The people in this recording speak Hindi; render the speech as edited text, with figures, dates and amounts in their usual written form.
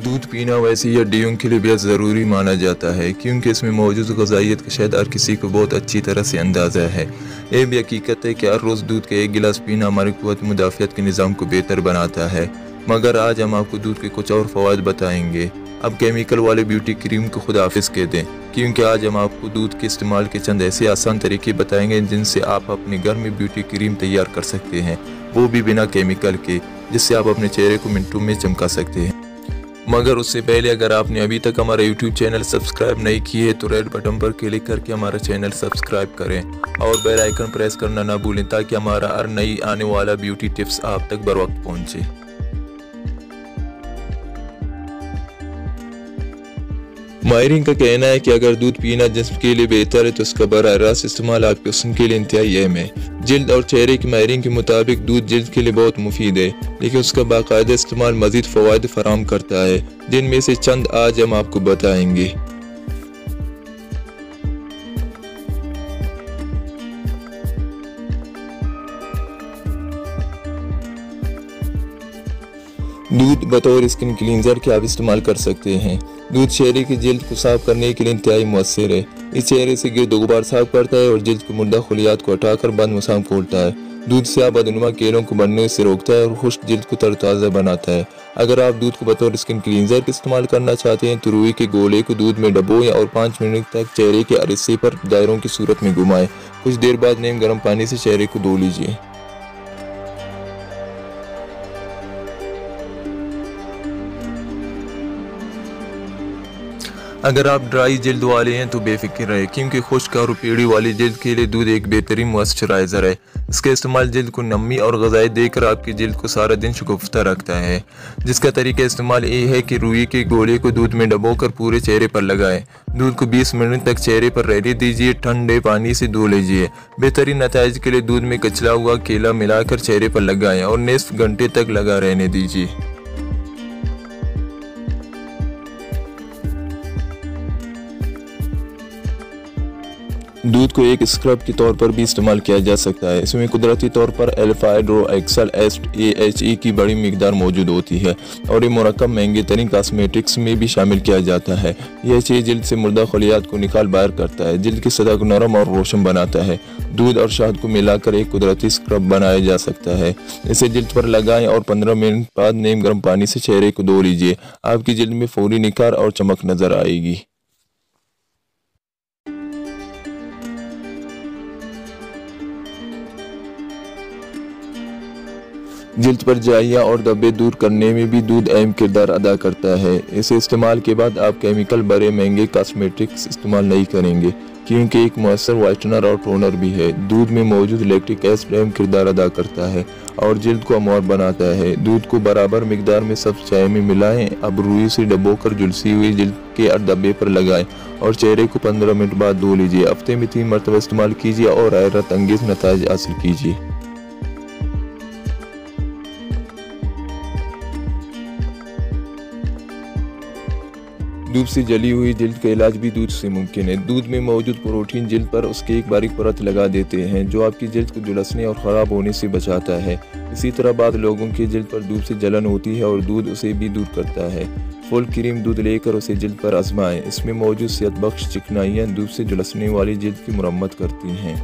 दूध पीना वैसे ही हड्डियों के लिए बेहद ज़रूरी माना जाता है, क्योंकि इसमें मौजूद ग़िज़ाइयत का शायद हर किसी को बहुत अच्छी तरह से अंदाज़ा है। ये भी हकीकत है कि हर रोज़ दूध का एक गिलास पीना हमारी क़ुव्वत मुदाफ़ियत के निज़ाम को बेहतर बनाता है। मगर आज हम आपको दूध के कुछ और फ़वाइद बताएंगे। अब केमिकल वाले ब्यूटी क्रीम को खुद हाफिज़ कह दें, क्योंकि आज हम आपको दूध के इस्तेमाल के चंद ऐसे आसान तरीके बताएंगे जिनसे आप अपने घर में ब्यूटी क्रीम तैयार कर सकते हैं, वो भी बिना केमिकल के, जिससे आप अपने चेहरे को मिनटों में चमका सकते हैं। मगर उससे पहले अगर आपने अभी तक हमारा YouTube चैनल सब्सक्राइब नहीं किए तो रेड बटन पर क्लिक करके हमारा चैनल सब्सक्राइब करें और बेल आइकन प्रेस करना ना भूलें, ताकि हमारा हर नई आने वाला ब्यूटी टिप्स आप तक बर वक्त पहुँचे। माहिरीन का कहना है कि अगर दूध पीना जिस्म के लिए बेहतर है तो उसका बराह रास्त इस्तेमाल आपके हुस्न के लिए इंतहाई अहम है। जिल्द और चेहरे की माहिरीन के मुताबिक दूध जिल्द के लिए बहुत मुफीद है, लेकिन उसका बाकायदा इस्तेमाल मज़ीद फ़वाइद फराहम करता है, जिनमें से चंद आज हम आपको बताएंगे। दूध बतौर स्किन क्लींजर के आप इस्तेमाल कर सकते हैं। दूध चेहरे की जिल्द को साफ करने के लिए इंतहाई मुअस्सिर है। इस चेहरे से गिरद गुबार साफ करता है और जिल्द के मुर्दा खलियात को हटाकर बंद मसाम खोलता है। दूध से बदनुमा केलों को बढ़ने से रोकता है और खुश्क जिल्द को तरोताज़ा बनाता है। अगर आप दूध को बतौर स्किन क्लींजर के इस्तेमाल करना चाहते हैं तो रुई के गोले को दूध में डबोएं और 5 मिनट तक चेहरे के हर हिस्से पर दायरों की सूरत में घुमाएं। कुछ देर बाद नीम गर्म पानी से चेहरे को धो लीजिए। अगर आप ड्राई जिल्द वाले हैं तो बेफिक्र रहे, क्योंकि खुश्क और पेड़ी वाली जिल्द के लिए दूध एक बेहतरीन मॉइस्चराइज़र है। इसका इस्तेमाल जिल्द को नमी और ग़िज़ाई देकर आपकी जिल्द को सारा दिन शगुफ्ता रखता है। जिसका तरीका इस्तेमाल ये है कि रुई के गोले को दूध में डबोकर पूरे चेहरे पर लगाएं। दूध को 20 मिनट तक चेहरे पर रहने दीजिए, ठंडे पानी से धो लीजिए। बेहतरीन नताइज के लिए दूध में कचला हुआ केला मिलाकर चेहरे पर लगाएं और निस्फ घंटे तक लगा रहने दीजिए। दूध को एक स्क्रब के तौर पर भी इस्तेमाल किया जा सकता है। इसमें कुदरती तौर पर अल्फा हाइड्रोक्सिल एसिड AHA की बड़ी मिकदार मौजूद होती है और ये मुरक्कब महंगे तरीन कॉस्मेटिक्स में भी शामिल किया जाता है। यह चीज़ जिल्द से मुर्दा खलियात को निकाल बाहर करता है, जिल्द की सतह को नरम और रोशन बनाता है। दूध और शहद को मिलाकर एक कुदरती स्क्रब बनाया जा सकता है। इसे जिल्द पर लगाएं और 15 मिनट बाद नीम गर्म पानी से चेहरे को धो लीजिए। आपकी जिल्द में फौरी निखार और चमक नजर आएगी। जिल्द पर जाइया और धब्बे दूर करने में भी दूध अहम किरदार अदा करता है। इसे इस्तेमाल के बाद आप केमिकल भरे महंगे कॉस्मेटिक्स इस्तेमाल नहीं करेंगे, क्योंकि एक मुअस्सर वाइटनर और टोनर भी है। दूध में मौजूद लैक्टिक एसिड अहम किरदार अदा करता है और जिल्द को अमौर बनाता है। दूध को बराबर मिकदार में सब चाय में मिलाएं। अब रुई से डबोकर झुलसी हुई जिल्द के हर धब्बे पर लगाएं और चेहरे को 15 मिनट बाद धो लीजिए। हफ्ते में 3 मरतबा इस्तेमाल कीजिए और हैरत अंगेज नताइज हासिल कीजिए। दूध से जली हुई जिल्द का इलाज भी दूध से मुमकिन है। दूध में मौजूद प्रोटीन जिल्द पर उसके एक बारीक परत लगा देते हैं, जो आपकी जिल्द को झुलसने और ख़राब होने से बचाता है। इसी तरह बाद लोगों की जिल्द पर दूध से जलन होती है और दूध उसे भी दूर करता है। फुल क्रीम दूध लेकर उसे जिल्द पर आजमाएं। इसमें मौजूद सेहत बख्श चिकनाइयाँ दूध से झुलसने वाली जिल्द की मुरम्मत करती हैं।